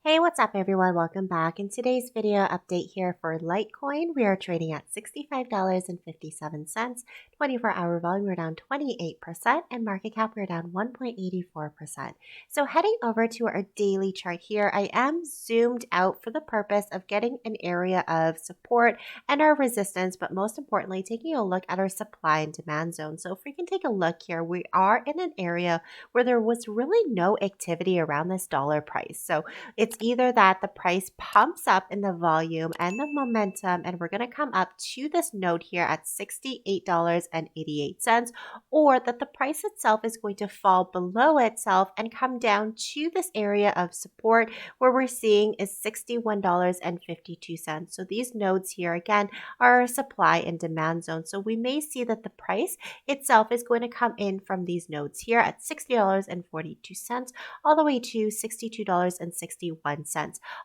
Hey, what's up everyone? Welcome back. In today's video update here for Litecoin, we are trading at $65.57. 24-hour volume, we're down 28%, and market cap, we're down 1.84%. So heading over to our daily chart here, I am zoomed out for the purpose of getting an area of support and our resistance, but most importantly, taking a look at our supply and demand zone. So if we can take a look here, we are in an area where there was really no activity around this dollar price. So it's either that the price pumps up in the volume and the momentum, and we're going to come up to this node here at $68.88, or that the price itself is going to fall below itself and come down to this area of support where we're seeing is $61.52. So these nodes here again are a supply and demand zone. So we may see that the price itself is going to come in from these nodes here at $60.42 all the way to $62.61.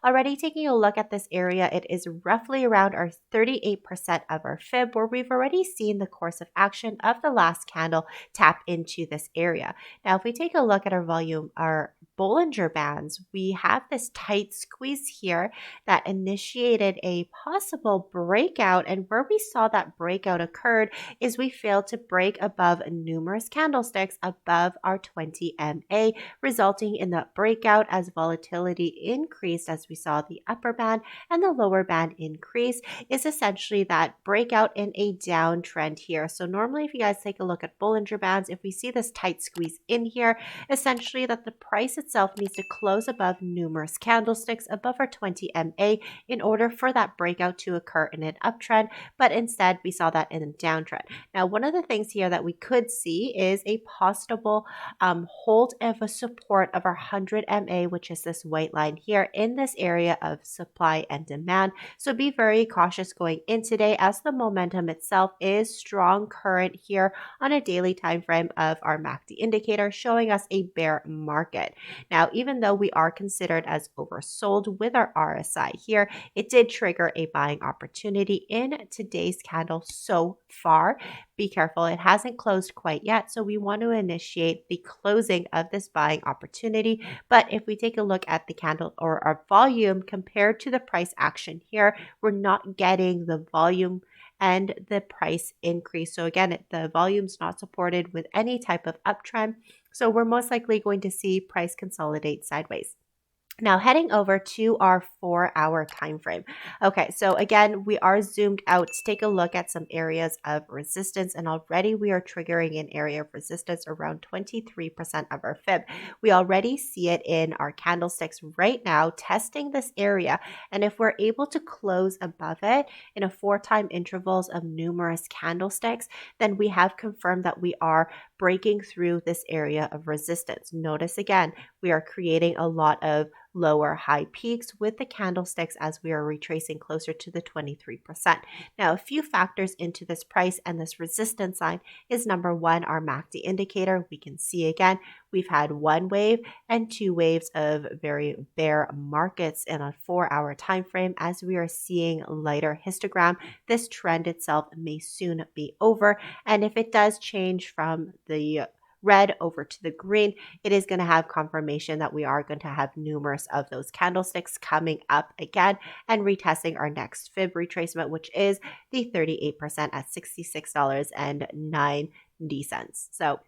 Already taking a look at this area, it is roughly around our 38% of our fib, where we've already seen the course of action of the last candle tap into this area. Now, if we take a look at our volume, our Bollinger Bands, we have this tight squeeze here that initiated a possible breakout, and where we saw that breakout occurred is we failed to break above numerous candlesticks above our 20 MA, resulting in the breakout as volatility increased as we saw the upper band and the lower band increase is essentially that breakout in a downtrend here. So normally if you guys take a look at Bollinger Bands, if we see this tight squeeze in here, essentially that the price itself needs to close above numerous candlesticks above our 20 MA in order for that breakout to occur in an uptrend, but instead we saw that in a downtrend. Now, one of the things here that we could see is a possible hold of a support of our 100 MA, which is this white line here in this area of supply and demand. So be very cautious going in today as the momentum itself is strong current here on a daily time frame of our MACD indicator, showing us a bear market. Now, even though we are considered as oversold with our RSI here, it did trigger a buying opportunity in today's candle so far. Be careful, it hasn't closed quite yet, so we want to initiate the closing of this buying opportunity. But if we take a look at the candle or our volume compared to the price action here, we're not getting the volume and the price increase. So again, the volume's not supported with any type of uptrend, so we're most likely going to see price consolidate sideways. Now heading over to our 4-hour time frame. Okay, so again, we are zoomed out to take a look at some areas of resistance, and already we are triggering an area of resistance around 23% of our fib. We already see it in our candlesticks right now, testing this area, and if we're able to close above it in a 4-time intervals of numerous candlesticks, then we have confirmed that we are breaking through this area of resistance. Notice again, we are creating a lot of lower high peaks with the candlesticks as we are retracing closer to the 23%. Now, a few factors into this price and this resistance line is number one, our MACD indicator. We can see again, we've had one wave and two waves of very bear markets in a 4-hour time frame. As we are seeing lighter histogram, this trend itself may soon be over. And if it does change from the red over to the green, it is going to have confirmation that we are going to have numerous of those candlesticks coming up again and retesting our next fib retracement, which is the 38% at $66.90. So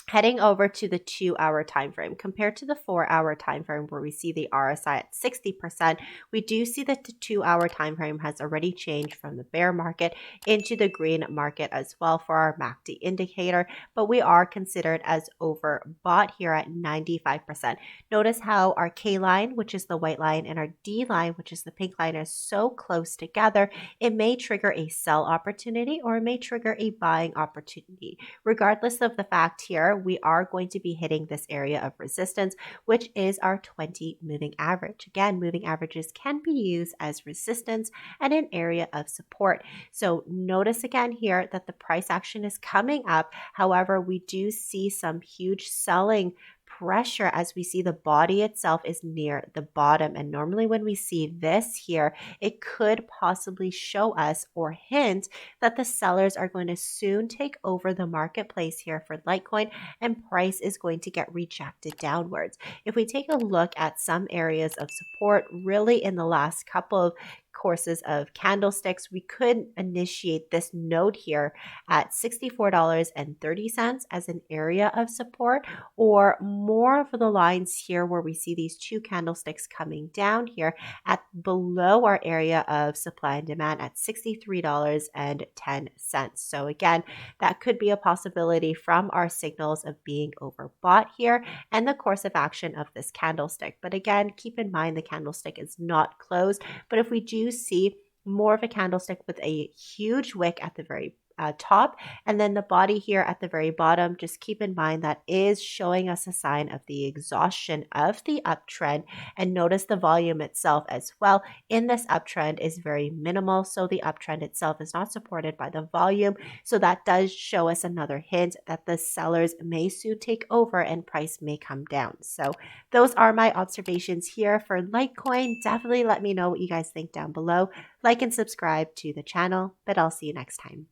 heading over to the 2-hour time frame compared to the 4-hour time frame where we see the RSI at 60%, we do see that the 2-hour time frame has already changed from the bear market into the green market as well for our MACD indicator, but we are considered as overbought here at 95%. Notice how our K line, which is the white line, and our D line, which is the pink line, are so close together. It may trigger a sell opportunity or it may trigger a buying opportunity. Regardless of the fact here, we are going to be hitting this area of resistance, which is our 20 moving average. Again, moving averages can be used as resistance and an area of support. So notice again here that the price action is coming up. However, we do see some huge selling pressure as we see the body itself is near the bottom. And normally when we see this here, it could possibly show us or hint that the sellers are going to soon take over the marketplace here for Litecoin and price is going to get rejected downwards. If we take a look at some areas of support, really in the last couple of courses of candlesticks, we could initiate this node here at $64.30 as an area of support, or more of the lines here where we see these two candlesticks coming down here at below our area of supply and demand at $63.10. So again, that could be a possibility from our signals of being overbought here and the course of action of this candlestick. But again, keep in mind the candlestick is not closed, but if we do see more of a candlestick with a huge wick at the very top and then the body here at the very bottom, just keep in mind that is showing us a sign of the exhaustion of the uptrend. And notice the volume itself as well in this uptrend is very minimal, so the uptrend itself is not supported by the volume. So that does show us another hint that the sellers may soon take over and price may come down. So those are my observations here for Litecoin. Definitely let me know what you guys think down below. Like and subscribe to the channel, but I'll see you next time.